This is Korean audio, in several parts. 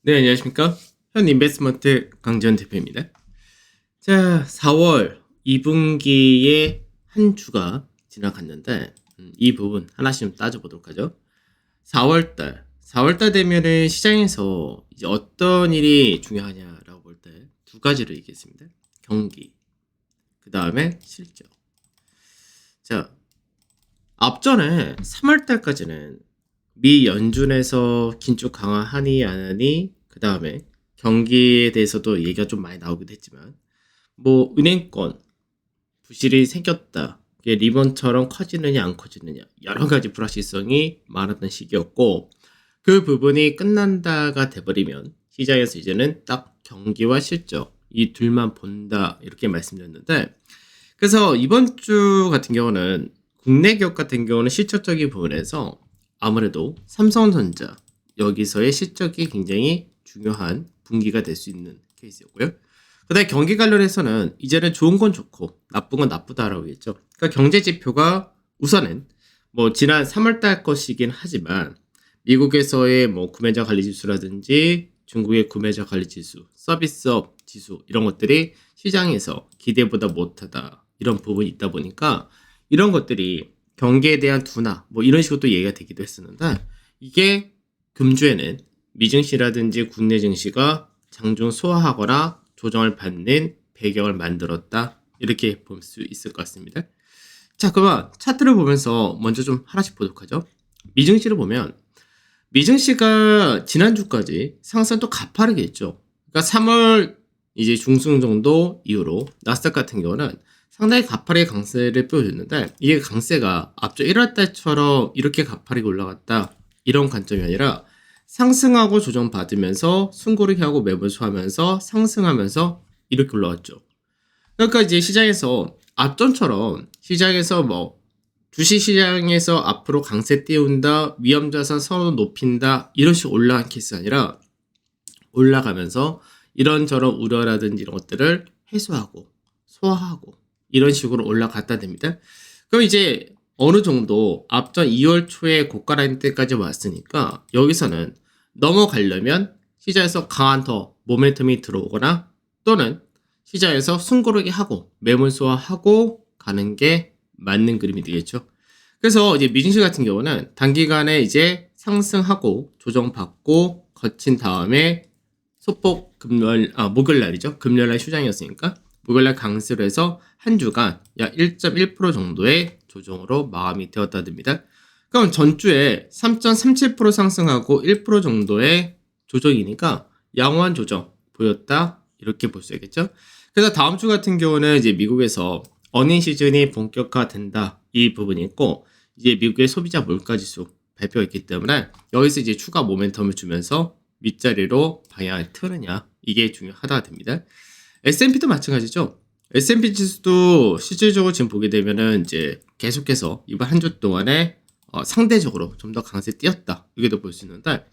네, 안녕하십니까? 현 인베스트먼트 강지원 대표입니다. 자, 4월 2분기의 한 주가 지나갔는데, 이 부분 하나씩 좀 따져보도록 하죠. 4월달 되면은 시장에서 이제 어떤 일이 중요하냐라고 볼 때 두 가지를 얘기했습니다. 경기, 그 다음에 실적. 자, 앞전에 3월달까지는 미 연준에서 긴축 강화하니 안 하니, 그 다음에 경기에 대해서도 얘기가 좀 많이 나오기도 했지만, 뭐 은행권 부실이 생겼다, 이게 리본처럼 커지느냐 안 커지느냐, 여러 가지 불확실성이 많았던 시기였고, 그 부분이 끝난다가 돼버리면 시장에서 이제는 딱 경기와 실적 이 둘만 본다, 이렇게 말씀드렸는데, 그래서 이번 주 같은 경우는 국내 기업 같은 경우는 실적적인 부분에서 아무래도 삼성전자, 여기서의 실적이 굉장히 중요한 분기가 될 수 있는 케이스였고요. 그다음에 경기 관련해서는 이제는 좋은 건 좋고 나쁜 건 나쁘다라고 했죠. 그러니까 경제 지표가 우선은 뭐 지난 3월달 것이긴 하지만 미국에서의 뭐 구매자 관리 지수라든지 중국의 구매자 관리 지수, 서비스업 지수, 이런 것들이 시장에서 기대보다 못하다, 이런 부분이 있다 보니까 이런 것들이 경기에 대한 둔화, 뭐 이런 식으로 또 얘기가 되기도 했었는데, 이게 금주에는 미증시라든지 국내 증시가 장중 소화하거나 조정을 받는 배경을 만들었다, 이렇게 볼 수 있을 것 같습니다. 자, 그러면 차트를 보면서 먼저 좀 하나씩 보도록 하죠. 미증시를 보면 미증시가 지난주까지 상승 또 가파르게 했죠. 그러니까 3월 이제 중순 정도 이후로 나스닥 같은 경우는 상당히 가파르게 강세를 보여줬는데, 이게 강세가 앞서 1월 달처럼 이렇게 가파르게 올라갔다, 이런 관점이 아니라 상승하고 조정받으면서 숨고르기 하고 매물수하면서 상승하면서 이렇게 올라왔죠. 그러니까 이제 시장에서 앞전처럼 시장에서 뭐 주식 시장에서 앞으로 강세 띄운다, 위험자산 선호 높인다, 이런 식으로 올라간 케이스가 아니라 올라가면서 이런저런 우려라든지 이런 것들을 해소하고 소화하고 이런 식으로 올라갔다 됩니다. 그럼 이제 어느 정도 앞전 2월 초에 고가 라인 때까지 왔으니까 여기서는 넘어가려면 시장에서 강한 더 모멘텀이 들어오거나 또는 시장에서 숨고르기 하고 매물 소화하고 가는 게 맞는 그림이 되겠죠. 그래서 이제 미증시 같은 경우는 단기간에 이제 상승하고 조정받고 거친 다음에 소폭 목요일 날이죠. 금요일 날 휴장이었으니까 목요일 날 강세로 해서 한 주간 약 1.1% 정도의 조정으로 마감이 되었다 됩니다. 그럼 전주에 3.37% 상승하고 1% 정도의 조정이니까 양호한 조정 보였다, 이렇게 볼 수 있겠죠. 그래서 다음 주 같은 경우는 이제 미국에서 어닝 시즌이 본격화된다, 이 부분이 있고, 이제 미국의 소비자 물가지수 발표가 있기 때문에 여기서 이제 추가 모멘텀을 주면서 윗자리로 방향을 트느냐, 이게 중요하다 됩니다. S&P도 마찬가지죠. S&P 지수도 실질적으로 지금 보게 되면은 이제 계속해서 이번 한 주 동안에 상대적으로 좀 더 강세 띄었다, 이게도 볼 수 있는데,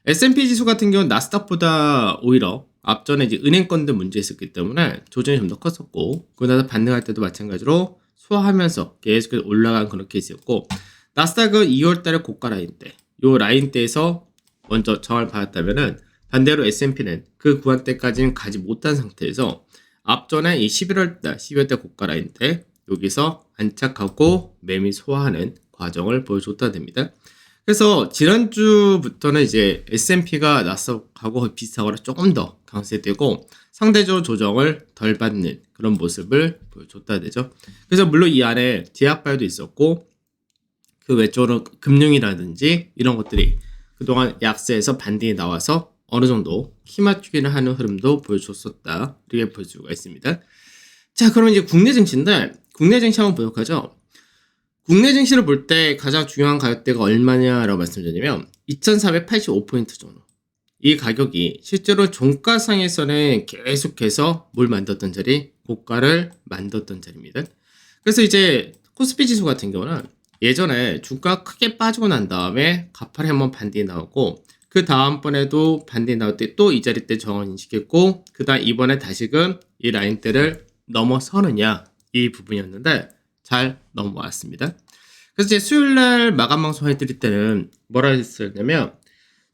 S&P 지수 같은 경우는 나스닥보다 오히려 앞전에 이제 은행권들 문제 있었기 때문에 조정이 좀 더 컸었고, 그러다 반등할 때도 마찬가지로 소화하면서 계속해서 올라간 그런 케이스였고, 나스닥은 2월 달에 고가 라인 때, 요 라인 때에서 먼저 저항을 받았다면은 반대로 S&P는 그 구간대까지는 가지 못한 상태에서 앞전에 이 11월 달, 12월 달 고가 라인 때 여기서 안착하고 매미 소화하는 과정을 보여줬다 됩니다. 그래서 지난주부터는 이제 S&P가 나스닥하고 비슷하거나 조금 더 강세되고 상대적으로 조정을 덜 받는 그런 모습을 보여줬다 되죠. 그래서 물론 이 안에 제약바이오도 있었고, 그 외적으로 금융이라든지 이런 것들이 그동안 약세에서 반등이 나와서 어느 정도 키 맞추기를 하는 흐름도 보여줬었다, 이렇게 볼 수가 있습니다. 자, 그럼 이제 국내 증시인데, 국내 증시 한번 보도록 하죠. 국내 증시를 볼 때 가장 중요한 가격대가 얼마냐라고 말씀드리면 2485포인트 정도. 이 가격이 실제로 종가상에서는 계속해서 뭘 만들었던 자리? 고가를 만들었던 자리입니다. 그래서 이제 코스피 지수 같은 경우는 예전에 주가 크게 빠지고 난 다음에 가파르게 한번 반등이 나오고, 그 다음번에도 반등이 나올 때 또 이 자리 때 저항을 인식했고, 그 다음 이번에 다시금 이 라인대를 넘어서느냐, 이 부분이었는데 잘 넘어왔습니다. 그래서 이제 수요일날 마감 방송 해드릴 때는 뭐라 했었냐면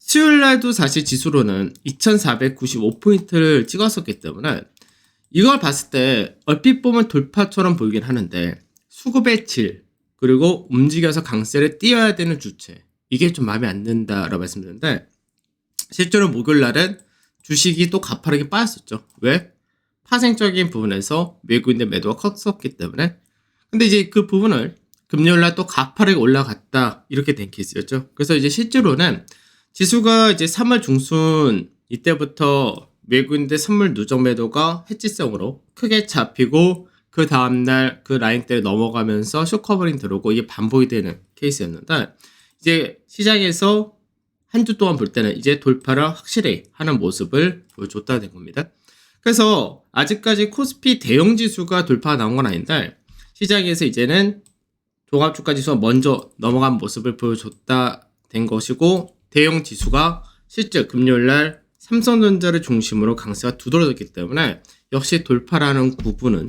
수요일 날도 사실 지수로는 2495포인트를 찍었었기 때문에 이걸 봤을 때 얼핏 보면 돌파처럼 보이긴 하는데 수급의 질 그리고 움직여서 강세를 띄어야 되는 주체 이게 좀 마음에 안 든다라고 말씀드렸는데 실제로 목요일 날은 주식이 또 가파르게 빠졌었죠. 왜? 파생적인 부분에서 외국인들 매도가 컸었기 때문에. 근데 이제 그 부분을 금요일 날 또 가파르게 올라갔다 이렇게 된 케이스였죠. 그래서 이제 실제로는 지수가 이제 3월 중순 이때부터 외국인들 선물 누적 매도가 해지성으로 크게 잡히고 그 다음날 그 라인대를 넘어가면서 숏커버링 들어오고 이게 반복이 되는 케이스였는데 이제 시장에서 한 주 동안 볼 때는 이제 돌파를 확실히 하는 모습을 보여줬다 된 겁니다. 그래서 아직까지 코스피 대형 지수가 돌파가 나온 건 아닌데 시장에서 이제는 종합주가 지수가 먼저 넘어간 모습을 보여줬다 된 것이고 대형 지수가 실제 금요일날 삼성전자를 중심으로 강세가 두드러졌기 때문에 역시 돌파라는 부분은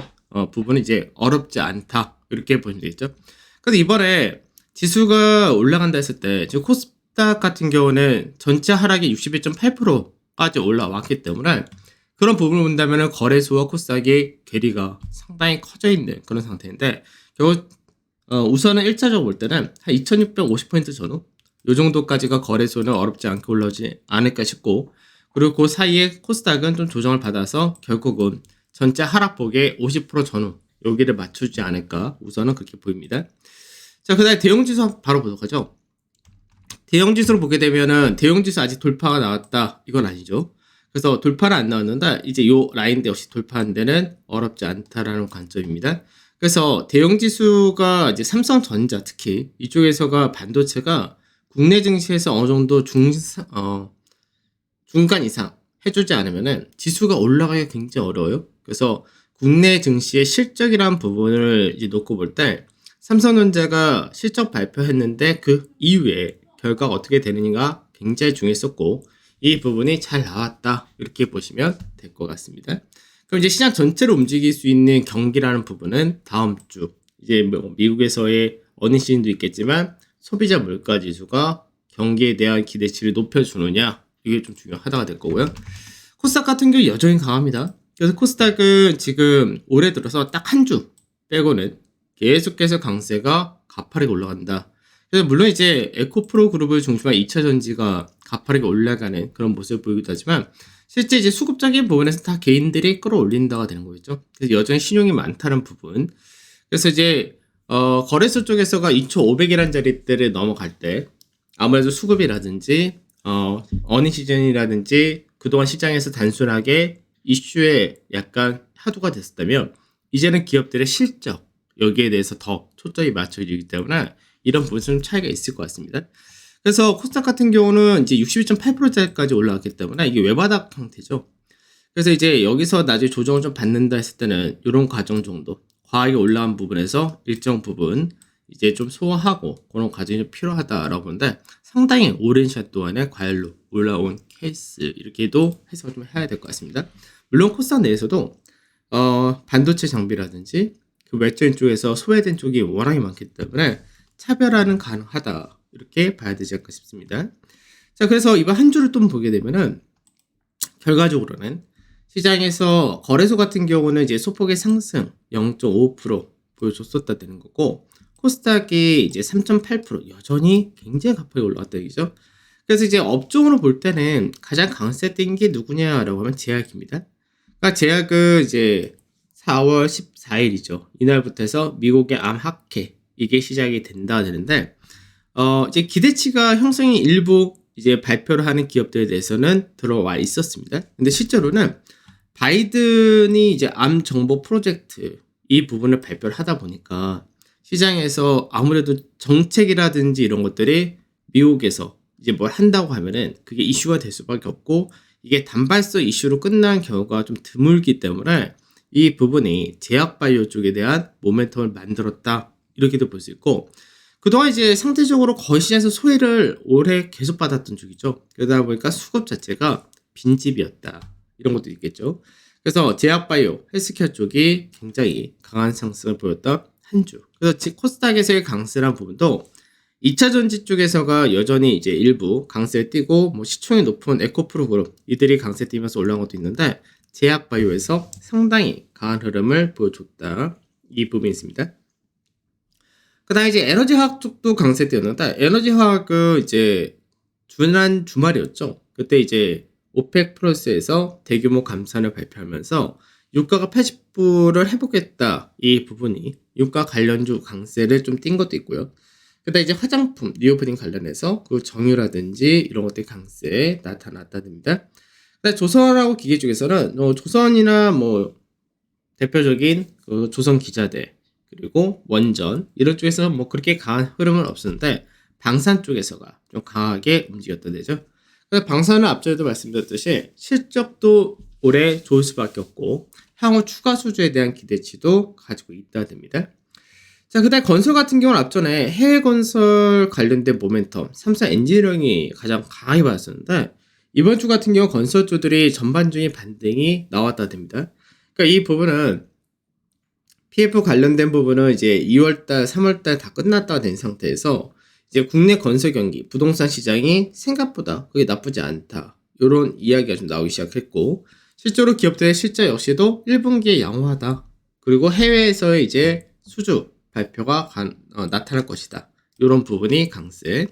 이제 어렵지 않다 이렇게 보시면 되겠죠. 그래서 이번에 지수가 올라간다 했을 때 지금 코스닥 같은 경우는 전체 하락이 61.8%까지 올라왔기 때문에 그런 부분을 본다면 거래소와 코스닥의 괴리가 상당히 커져 있는 그런 상태인데 결국 우선은 1차적으로 볼 때는 한 2650포인트 전후 이 정도까지가 거래소는 어렵지 않게 올라오지 않을까 싶고 그리고 그 사이에 코스닥은 좀 조정을 받아서 결국은 전체 하락폭의 50% 전후 여기를 맞추지 않을까 우선은 그렇게 보입니다. 자, 그 다음에 대형지수 바로 보도록 하죠. 대형지수를 보게 되면은 대형지수 아직 돌파가 나왔다 이건 아니죠. 그래서 돌파는 안 나왔는데 이제 요 라인대 역시 돌파하는 데는 어렵지 않다라는 관점입니다. 그래서 대형지수가 이제 삼성전자 특히 이쪽에서가 반도체가 국내 증시에서 어느 정도 중간 이상 해주지 않으면은 지수가 올라가기가 굉장히 어려워요. 그래서 국내 증시의 실적이라는 부분을 이제 놓고 볼 때 삼성전자가 실적 발표했는데 그 이후에 결과가 어떻게 되느냐가 굉장히 중요했었고 이 부분이 잘 나왔다 이렇게 보시면 될 것 같습니다. 그럼 이제 시장 전체를 움직일 수 있는 경기라는 부분은 다음 주 이제 미국에서의 어닝 시즌도 있겠지만 소비자 물가 지수가 경기에 대한 기대치를 높여주느냐 이게 좀 중요하다가 될 거고요. 코스닥 같은 경우 여전히 강합니다. 그래서 코스닥은 지금 올해 들어서 딱 한 주 빼고는 계속해서 강세가 가파르게 올라간다. 그래서 물론 이제 에코프로 그룹을 중심한 2차 전지가 가파르게 올라가는 그런 모습을 보이기도 하지만 실제 이제 수급적인 부분에서 다 개인들이 끌어올린다가 되는 거겠죠. 그래서 여전히 신용이 많다는 부분. 그래서 이제 거래소 쪽에서가 2,500이라는 자리대를 넘어갈 때 아무래도 수급이라든지 어닝 시즌이라든지 그동안 시장에서 단순하게 이슈에 약간 하도가 됐었다면 이제는 기업들의 실적 여기에 대해서 더 초점이 맞춰지기 때문에 이런 부분 좀 차이가 있을 것 같습니다. 그래서 코스닥 같은 경우는 이제 62.8%짜리까지 올라왔기 때문에 이게 외바닥 형태죠. 그래서 이제 여기서 나중에 조정을 좀 받는다 했을 때는 이런 과정 정도 과하게 올라온 부분에서 일정 부분 이제 좀 소화하고 그런 과정이 좀 필요하다라고 보는데 상당히 오랜 시간 동안에 과열로 올라온 케이스 이렇게도 해석을 좀 해야 될 것 같습니다. 물론 코스닥 내에서도 반도체 장비라든지 그 외적인 쪽에서 소외된 쪽이 워낙에 많기 때문에 차별화는 가능하다 이렇게 봐야 되지 않을까 싶습니다. 자, 그래서 이번 한 주를 또 보게 되면은 결과적으로는 시장에서 거래소 같은 경우는 이제 소폭의 상승 0.5% 보여줬었다 되는 거고 코스닥이 이제 3.8% 여전히 굉장히 가파르게 올라갔다 얘기죠. 그래서 이제 업종으로 볼 때는 가장 강세된 게 누구냐라고 하면 제약입니다. 그러니까 제약은 이제 4월 14일이죠. 이날부터 해서 미국의 암학회 이게 시작이 된다 되는데 이제 기대치가 형성이 일부 이제 발표를 하는 기업들에 대해서는 들어와 있었습니다. 근데 실제로는 바이든이 이제 암 정보 프로젝트 이 부분을 발표를 하다 보니까 시장에서 아무래도 정책이라든지 이런 것들이 미국에서 이제 뭘 한다고 하면은 그게 이슈가 될 수밖에 없고 이게 단발성 이슈로 끝난 경우가 좀 드물기 때문에 이 부분이 제약바이오 쪽에 대한 모멘텀을 만들었다 이렇게도 볼 수 있고 그동안 이제 상대적으로 거의 시장에서 소외를 오래 계속 받았던 쪽이죠. 그러다 보니까 수급 자체가 빈집이었다 이런 것도 있겠죠. 그래서 제약바이오, 헬스케어 쪽이 굉장히 강한 상승을 보였던 한 주. 그래서 코스닥에서의 강세란 부분도 2차 전지 쪽에서가 여전히 이제 일부 강세를 띠고 뭐 시총이 높은 에코프로 그룹 이들이 강세 띠면서 올라온 것도 있는데 제약바이오에서 상당히 강한 흐름을 보여줬다. 이 부분이 있습니다. 그 다음에 이제 에너지화학 쪽도 강세 띠었는데 에너지화학은 이제 지난 주말이었죠. 그때 이제 오펙 플러스에서 대규모 감산을 발표하면서 유가가 80불을 회복했다. 이 부분이 유가 관련주 강세를 좀 띈 것도 있고요. 그다음 이제 화장품, 리오프닝 관련해서 그 정유라든지 이런 것들이 강세에 나타났다됩니다. 그다음 조선하고 기계 쪽에서는 조선이나 뭐 대표적인 그 조선 기자재 그리고 원전 이런 쪽에서는 뭐 그렇게 강한 흐름은 없었는데 방산 쪽에서가 좀 강하게 움직였던 데죠. 그래서 방산은 앞전에도 말씀드렸듯이 실적도 올해 좋을 수밖에 없고 향후 추가 수주에 대한 기대치도 가지고 있다 됩니다. 자, 그다음 건설 같은 경우는 앞전에 해외 건설 관련된 모멘텀, 삼성 엔지니어링이 가장 강하게 받았었는데 이번 주 같은 경우 건설주들이 전반적인 반등이 나왔다 됩니다. 그러니까 이 부분은 PF 관련된 부분은 이제 2월달, 3월달 다 끝났다 된 상태에서 이제 국내 건설 경기, 부동산 시장이 생각보다 그게 나쁘지 않다. 이런 이야기가 좀 나오기 시작했고 실제로 기업들의 실적 역시도 1분기에 양호하다. 그리고 해외에서의 이제 수주 발표가 나타날 것이다. 이런 부분이 강세.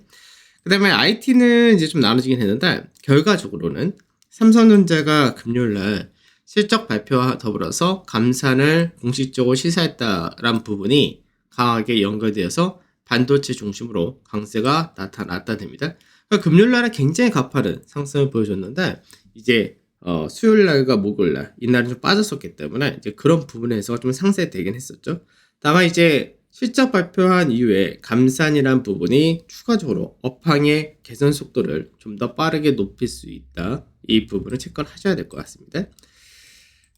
그 다음에 IT는 이제 좀 나눠지긴 했는데 결과적으로는 삼성전자가 금요일날 실적 발표와 더불어서 감산을 공식적으로 시사했다라는 부분이 강하게 연결되어서 반도체 중심으로 강세가 나타났다 됩니다. 그러니까 금요일날은 굉장히 가파른 상승을 보여줬는데 이제 수요일날과 목요일날 이날은 좀 빠졌었기 때문에 이제 그런 부분에서 좀 상쇄되긴 했었죠. 다만 이제 실적 발표한 이후에 감산이란 부분이 추가적으로 업황의 개선 속도를 좀 더 빠르게 높일 수 있다. 이 부분을 체크를 하셔야 될 것 같습니다.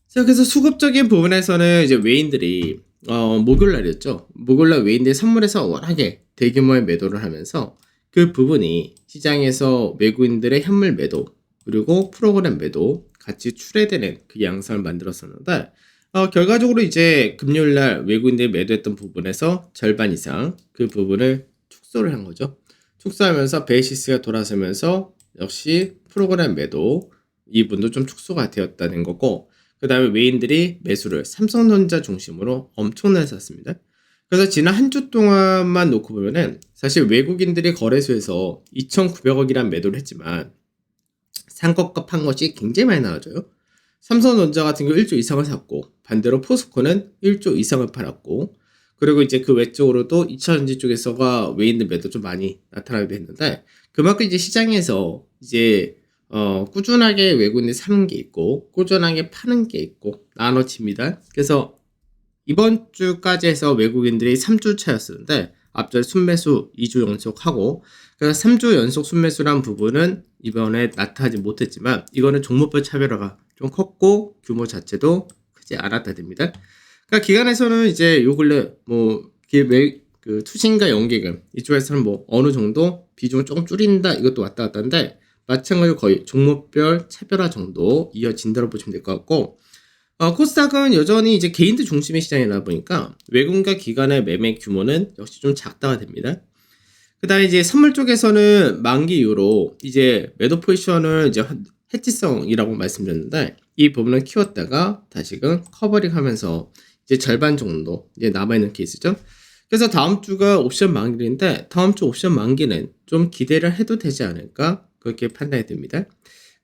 자, 그래서 수급적인 부분에서는 이제 외인들이 목요일날이었죠. 목요일날 외인들이 선물에서 워낙에 대규모의 매도를 하면서 그 부분이 시장에서 외국인들의 현물 매도 그리고 프로그램 매도 같이 출회되는 그 양상을 만들었었는데 결과적으로 이제 금요일날 외국인들이 매도했던 부분에서 절반 이상 그 부분을 축소를 한 거죠. 축소하면서 베이시스가 돌아서면서 역시 프로그램 매도 이 부분도 좀 축소가 되었다는 거고 그 다음에 외인들이 매수를 삼성전자 중심으로 엄청나게 샀습니다. 그래서 지난 한 주 동안만 놓고 보면은 사실 외국인들이 거래소에서 2,900억이란 매도를 했지만 산 것과 판 것이 굉장히 많이 나와져요. 삼성전자 같은 경우 1조 이상을 샀고 반대로 포스코는 1조 이상을 팔았고 그리고 이제 그 외적으로도 2차전지 쪽에서가 외인들 매도 좀 많이 나타나기도 했는데 그만큼 이제 시장에서 이제 꾸준하게 외국인들이 사는 게 있고 꾸준하게 파는 게 있고 나눠집니다. 그래서 이번 주까지 해서 외국인들이 3주 차였었는데 앞전 순매수 2주 연속하고 그래서 3주 연속 순매수란 부분은 이번에 나타나지 못했지만 이거는 종목별 차별화가 좀 컸고 규모 자체도 크지 않았다 됩니다. 그러니까 기관에서는 이제 요 근래 그 투신과 연계금 이쪽에서는 뭐 어느 정도 비중을 조금 줄인다 이것도 왔다 갔다 한데 마찬가지로 거의 종목별 차별화 정도 이어진다고 보시면 될 것 같고 코스닥은 여전히 이제 개인들 중심의 시장이다 보니까 외국인과 기관의 매매 규모는 역시 좀 작다가 됩니다. 그 다음에 이제 선물 쪽에서는 만기 이후로 이제 매도 포지션을 이제 해지성이라고 말씀드렸는데 이 부분을 키웠다가 다시금 커버링 하면서 이제 절반 정도 이제 남아있는 케이스죠. 그래서 다음 주가 옵션 만기인데 다음 주 옵션 만기는 좀 기대를 해도 되지 않을까 그렇게 판단이 됩니다.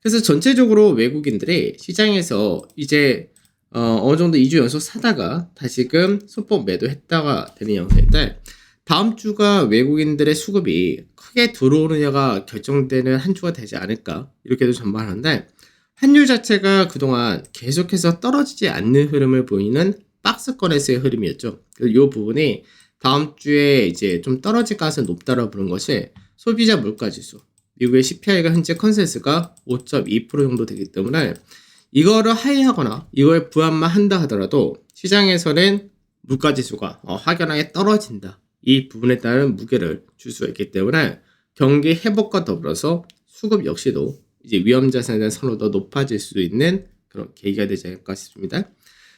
그래서 전체적으로 외국인들이 시장에서 이제 어느 정도 2주 연속 사다가 다시금 소폭 매도했다가 되는 형태인데 다음 주가 외국인들의 수급이 크게 들어오느냐가 결정되는 한 주가 되지 않을까 이렇게도 전망하는데 환율 자체가 그동안 계속해서 떨어지지 않는 흐름을 보이는 박스권에서의 흐름이었죠. 이 부분이 다음 주에 이제 좀 떨어질 가능성이 높다라고 보는 것이 소비자 물가지수 미국의 CPI가 현재 컨센서스가 5.2% 정도 되기 때문에 이거를 하회하거나 이거에 부합만 한다 하더라도 시장에서는 물가지수가 확연하게 떨어진다. 이 부분에 따른 무게를 줄 수가 있기 때문에 경기 회복과 더불어서 수급 역시도 이제 위험자산에 대한 선호도 높아질 수 있는 그런 계기가 되지 않을까 싶습니다.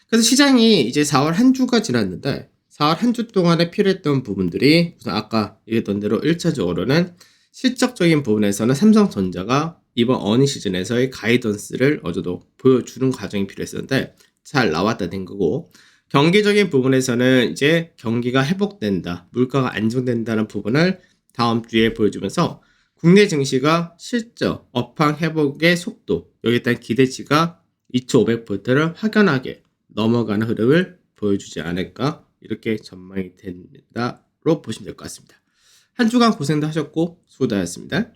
그래서 시장이 이제 4월 한 주가 지났는데 4월 한 주 동안에 필요했던 부분들이 우선 아까 얘기했던 대로 1차적으로는 실적적인 부분에서는 삼성전자가 이번 어닝 시즌에서의 가이던스를 어느 정도 보여주는 과정이 필요했었는데 잘 나왔다 된 거고, 경기적인 부분에서는 이제 경기가 회복된다, 물가가 안정된다는 부분을 다음 주에 보여주면서 국내 증시가 실적, 업황 회복의 속도, 여기에 따른 기대치가 2500포인트를 확연하게 넘어가는 흐름을 보여주지 않을까, 이렇게 전망이 된다로 보시면 될 것 같습니다. 한 주간 고생도 하셨고 수고하셨습니다.